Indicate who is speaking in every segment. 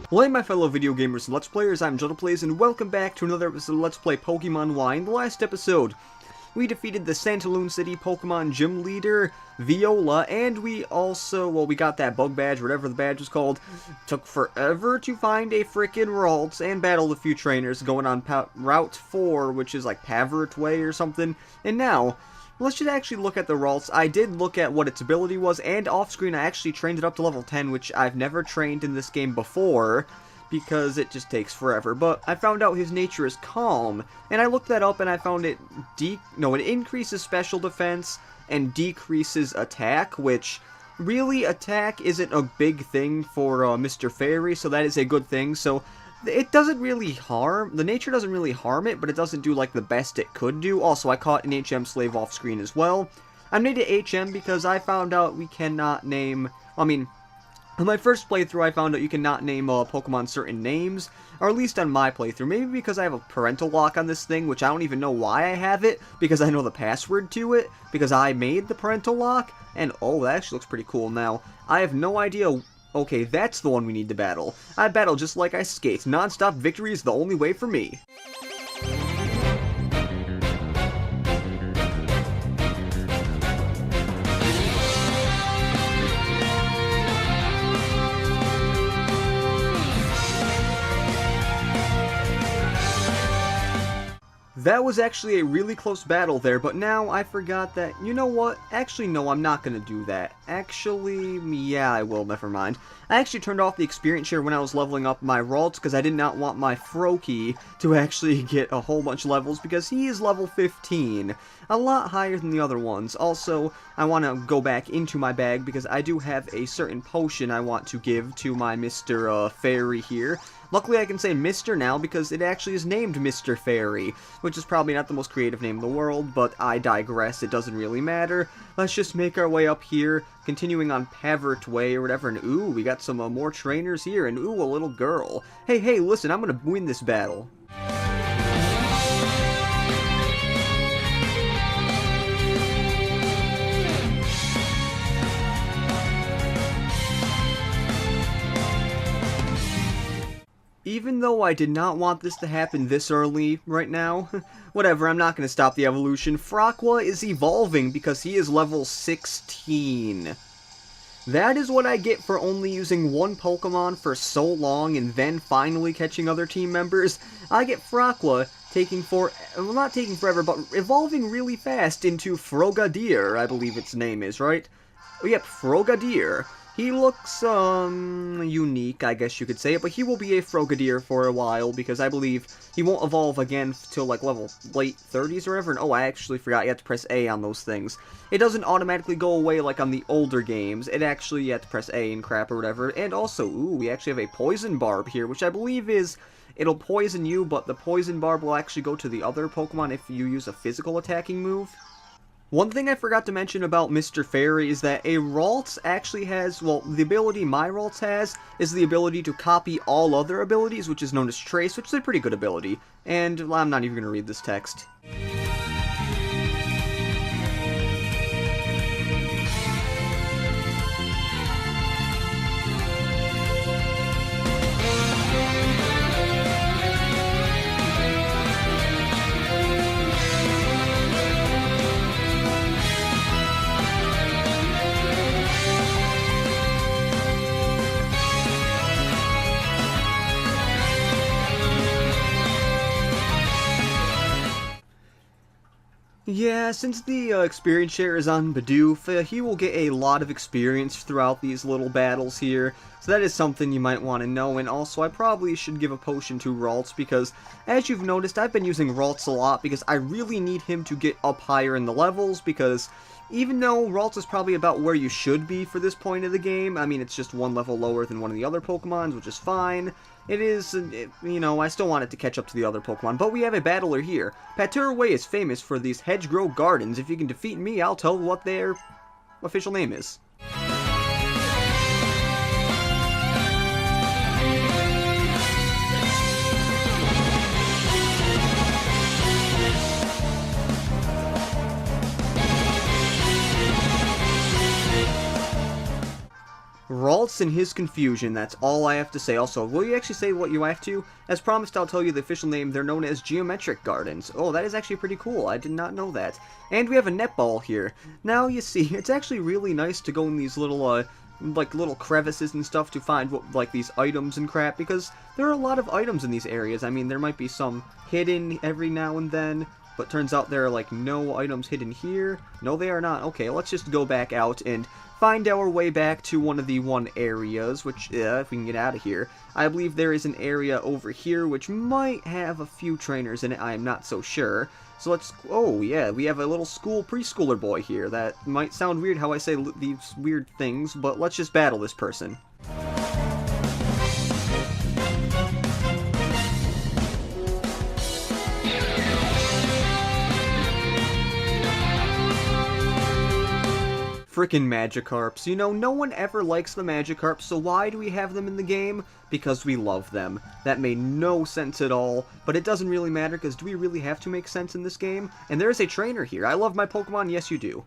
Speaker 1: Well, hey my fellow video gamers and Let's Players, I'm JuddlePlays, and welcome back to another episode of Let's Play Pokemon Y. In the last episode, we defeated the Santaloon City Pokemon Gym Leader, Viola, and we also, well, we got that bug badge, whatever the badge was called. Took forever to find a frickin' Ralts and battled a few trainers going on Route 4, which is like Pavert Way or something, and now let's just actually look at the Ralts. I did look at what its ability was, and off-screen I actually trained it up to level 10, which I've never trained in this game before, because it just takes forever. But I found out his nature is Calm, and I looked that up and I found it it increases special defense and decreases attack, which really attack isn't a big thing for Mr. Fairy, so that is a good thing. So it doesn't really harm, the nature doesn't really harm it, but it doesn't do like the best it could do. Also, I caught an HM slave off screen as well. I made it HM because I found out we cannot name, in my first playthrough I found out you cannot name Pokemon certain names, or at least on my playthrough. Maybe because I have a parental lock on this thing, which I don't even know why I have it, because I know the password to it, because I made the parental lock, and oh, that actually looks pretty cool. Now, I have no idea. Okay, that's the one we need to battle. I battle just like I skate. Non-stop victory is the only way for me. That was actually a really close battle there, but now I forgot that, you know what? Actually, no, I'm not gonna do that. Actually, yeah, I will, never mind. I actually turned off the experience share when I was leveling up my Ralts, because I did not want my Froakie to actually get a whole bunch of levels, because he is level 15. A lot higher than the other ones. Also, I want to go back into my bag, because I do have a certain potion I want to give to my Mr. Fairy here. Luckily, I can say Mr. now, because it actually is named Mr. Fairy, which is probably not the most creative name in the world, but I digress, it doesn't really matter. Let's just make our way up here, continuing on Pavert Way or whatever, and ooh, we got some more trainers here, and ooh, a little girl. Hey, listen, I'm gonna win this battle. Even though I did not want this to happen this early right now, whatever, I'm not going to stop the evolution. Fraqua is evolving because he is level 16. That is what I get for only using one Pokemon for so long and then finally catching other team members. I get Fraqua not taking forever, but evolving really fast into Frogadier, I believe its name is, right? Oh, yep, Frogadier. He looks, unique, I guess you could say, but he will be a Frogadier for a while, because I believe he won't evolve again till, like, level late 30s or whatever, and oh, I actually forgot you have to press A on those things. It doesn't automatically go away like on the older games, it actually, you have to press A and crap or whatever, and also, ooh, we actually have a Poison Barb here, which I believe is, it'll poison you, but the Poison Barb will actually go to the other Pokemon if you use a physical attacking move. One thing I forgot to mention about Mr. Fairy is that a Ralts actually has, well, the ability my Ralts has is the ability to copy all other abilities, which is known as Trace, which is a pretty good ability. And I'm not even going to read this text. Yeah, since the experience share is on Bidoof, he will get a lot of experience throughout these little battles here, so that is something you might want to know. And also, I probably should give a potion to Ralts, because as you've noticed, I've been using Ralts a lot, because I really need him to get up higher in the levels, because even though Ralts is probably about where you should be for this point of the game, I mean, it's just one level lower than one of the other Pokemons, which is fine. It is, you know, I still want it to catch up to the other Pokemon, but we have a battler here. Patura Way is famous for these hedgerow gardens. If you can defeat me, I'll tell what their official name is. Ralts in his confusion, that's all I have to say. Also, will you actually say what you have to? As promised, I'll tell you the official name. They're known as Geometric Gardens. Oh, that is actually pretty cool. I did not know that. And we have a netball here. Now, you see, it's actually really nice to go in these little, like, little crevices and stuff to find, like, these items and crap, because there are a lot of items in these areas. I mean, there might be some hidden every now and then, but turns out there are, like, no items hidden here. No, they are not. Okay, let's just go back out and find our way back to one of the areas, which, if we can get out of here. I believe there is an area over here which might have a few trainers in it. I am not so sure. So let's, oh yeah, we have a little preschooler boy here. That might sound weird how I say these weird things, but let's just battle this person. Frickin' Magikarps. You know, no one ever likes the Magikarps, so why do we have them in the game? Because we love them. That made no sense at all, but it doesn't really matter, because do we really have to make sense in this game? And there is a trainer here. I love my Pokemon. Yes, you do.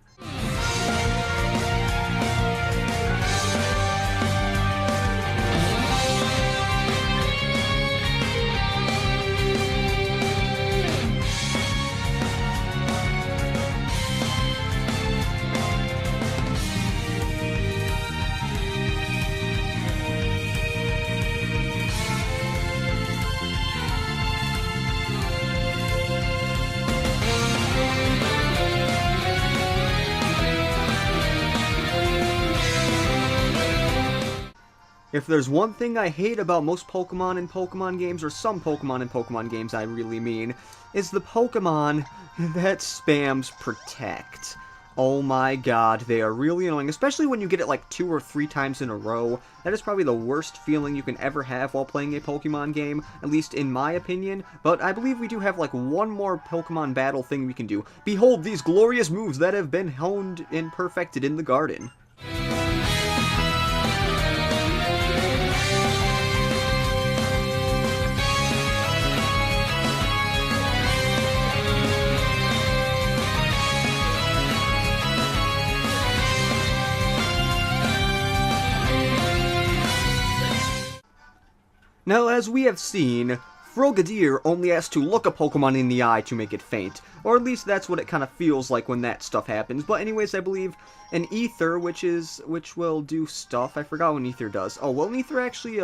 Speaker 1: If there's one thing I hate about most Pokemon in Pokemon games, or some Pokemon in Pokemon games I really mean, is the Pokemon that spams Protect. Oh my god, they are really annoying, especially when you get it like 2 or 3 times in a row. That is probably the worst feeling you can ever have while playing a Pokemon game, at least in my opinion. But I believe we do have like one more Pokemon battle thing we can do. Behold these glorious moves that have been honed and perfected in the garden. Now, as we have seen, Frogadier only has to look a Pokemon in the eye to make it faint. Or at least that's what it kind of feels like when that stuff happens. But anyways, I believe an Ether, which will do stuff. I forgot what an Ether does. Oh, will an Ether actually,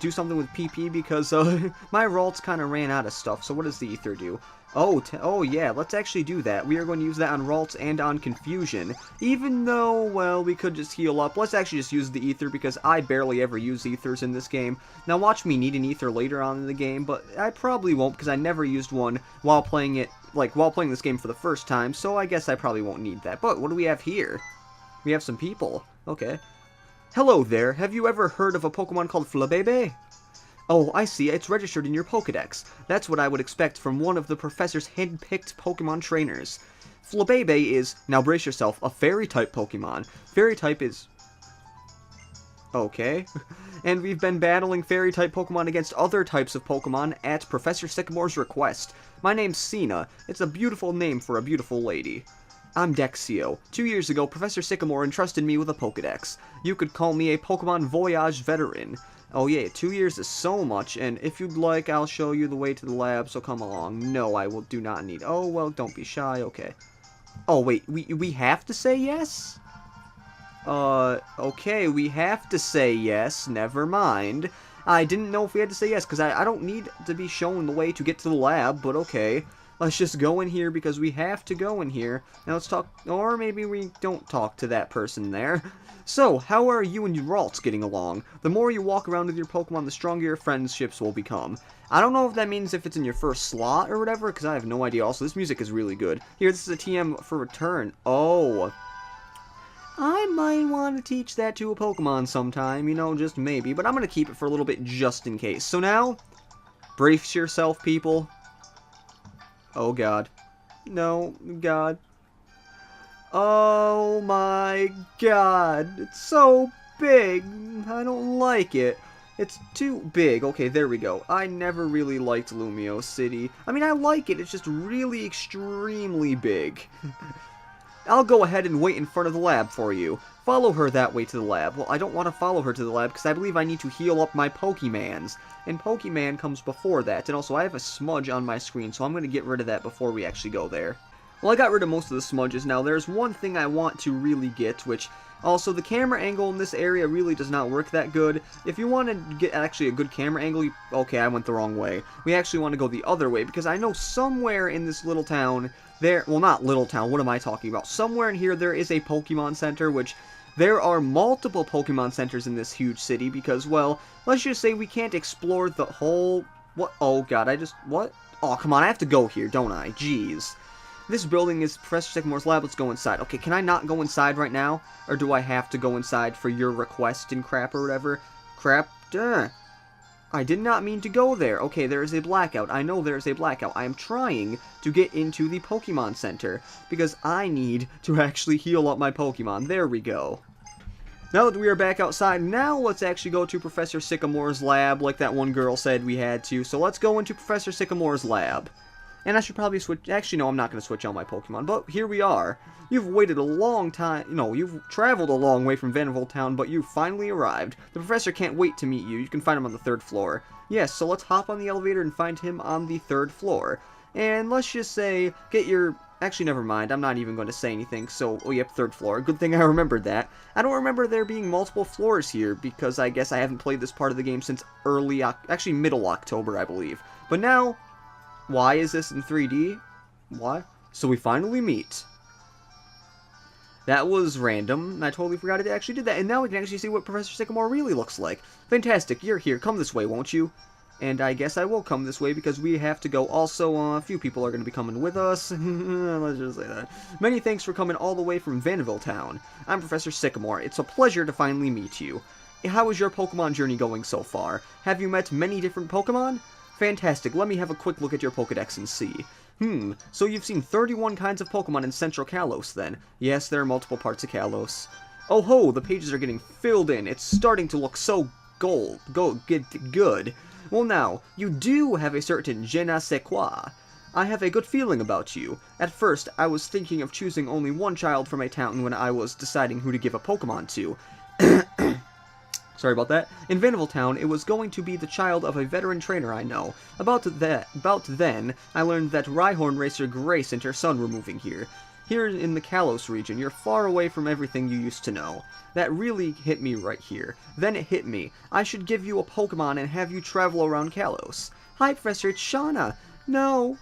Speaker 1: do something with PP? Because, my Ralts kind of ran out of stuff. So what does the Ether do? Oh yeah, let's actually do that. We are going to use that on Ralts and on Confusion. Even though, well, we could just heal up. Let's actually just use the Ether because I barely ever use Ethers in this game. Now watch me need an Ether later on in the game, but I probably won't because I never used one while playing it, like, while playing this game for the first time, so I guess I probably won't need that. But what do we have here? We have some people. Okay. Hello there. Have you ever heard of a Pokemon called Flabebe? Oh, I see. It's registered in your Pokedex. That's what I would expect from one of the Professor's hand-picked Pokemon trainers. Flabebe is, now brace yourself, a Fairy-type Pokemon. Fairy-type is... okay. And we've been battling Fairy-type Pokemon against other types of Pokemon at Professor Sycamore's request. My name's Cena. It's a beautiful name for a beautiful lady. I'm Dexio. 2 years ago, Professor Sycamore entrusted me with a Pokedex. You could call me a Pokemon Voyage veteran. Oh yeah, 2 years is so much, and if you'd like, I'll show you the way to the lab, so come along. No, I do not need... oh, well, don't be shy, okay. Oh, wait, we have to say yes? Okay, we have to say yes, never mind. I didn't know if we had to say yes, because I don't need to be shown the way to get to the lab, but okay. Let's just go in here because we have to go in here. Now let's talk, or maybe we don't talk to that person there. So, how are you and your Ralts getting along? The more you walk around with your Pokemon, the stronger your friendships will become. I don't know if that means if it's in your first slot or whatever, because I have no idea. Also, this music is really good. Here, this is a TM for return. Oh. I might want to teach that to a Pokemon sometime, you know, just maybe. But I'm going to keep it for a little bit just in case. So now, brace yourself, people. Oh, God. No, God. Oh, my God. It's so big. I don't like it. It's too big. Okay, there we go. I never really liked Lumio City. I mean, I like it. It's just really extremely big. I'll go ahead and wait in front of the lab for you. Follow her that way to the lab. Well, I don't want to follow her to the lab because I believe I need to heal up my Pokemans. And Pokemon comes before that. And also, I have a smudge on my screen, so I'm going to get rid of that before we actually go there. Well, I got rid of most of the smudges. Now, there's one thing I want to really get, which... Also, the camera angle in this area really does not work that good. If you want to get actually a good camera angle, okay, I went the wrong way. We actually want to go the other way, because I know somewhere in this little town, well, not little town, what am I talking about? Somewhere in here there is a Pokemon Center, which there are multiple Pokemon Centers in this huge city, because, well, let's just say we can't explore the whole... What? Oh, God, what? Oh, come on, I have to go here, don't I? Jeez. This building is Professor Sycamore's lab. Let's go inside. Okay, can I not go inside right now? Or do I have to go inside for your request and crap or whatever? Crap? Duh. I did not mean to go there. Okay, there is a blackout. I know there is a blackout. I am trying to get into the Pokemon Center because I need to actually heal up my Pokemon. There we go. Now that we are back outside, now let's actually go to Professor Sycamore's lab like that one girl said we had to. So let's go into Professor Sycamore's lab. And I should probably switch... Actually, no, I'm not going to switch out my Pokemon. But here we are. You've waited a long time... No, you've traveled a long way from Vanderbilt Town, but you finally arrived. The professor can't wait to meet you. You can find him on the 3rd floor. Yes, so let's hop on the elevator and find him on the 3rd floor. And let's just say, get your... Actually, never mind. I'm not even going to say anything. So, oh, yep, 3rd floor. Good thing I remembered that. I don't remember there being multiple floors here, because I guess I haven't played this part of the game since actually, middle October, I believe. But now... Why is this in 3D? Why? So we finally meet. That was random. I totally forgot it actually did that. And now we can actually see what Professor Sycamore really looks like. Fantastic. You're here. Come this way, won't you? And I guess I will come this way because we have to go. Also, a few people are going to be coming with us. Let's just say that. Many thanks for coming all the way from Vanderbilt Town. I'm Professor Sycamore. It's a pleasure to finally meet you. How is your Pokemon journey going so far? Have you met many different Pokemon? Fantastic, let me have a quick look at your Pokedex and see. So you've seen 31 kinds of Pokemon in Central Kalos, then. Yes, there are multiple parts of Kalos. Oh ho, the pages are getting filled in. It's starting to look so good. Well now, you do have a certain je ne sais quoi. I have a good feeling about you. At first, I was thinking of choosing only one child from a town when I was deciding who to give a Pokemon to. Sorry about that. In Vanderbilt Town, it was going to be the child of a veteran trainer I know. About then, I learned that Rhyhorn racer Grace and her son were moving here. Here in the Kalos region, you're far away from everything you used to know. That really hit me right here. Then it hit me. I should give you a Pokemon and have you travel around Kalos. Hi, Professor, it's Shauna. No,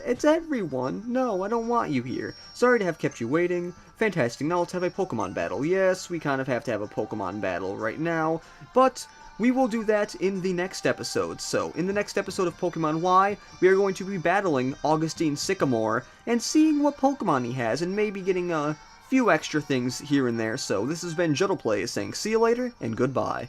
Speaker 1: it's everyone. No, I don't want you here. Sorry to have kept you waiting. Fantastic, now let's have a Pokemon battle. Yes, we kind of have to have a Pokemon battle right now, but we will do that in the next episode. So, in the next episode of Pokemon Y, we are going to be battling Augustine Sycamore and seeing what Pokemon he has, and maybe getting a few extra things here and there. So, this has been JuddlePlays saying see you later, and goodbye.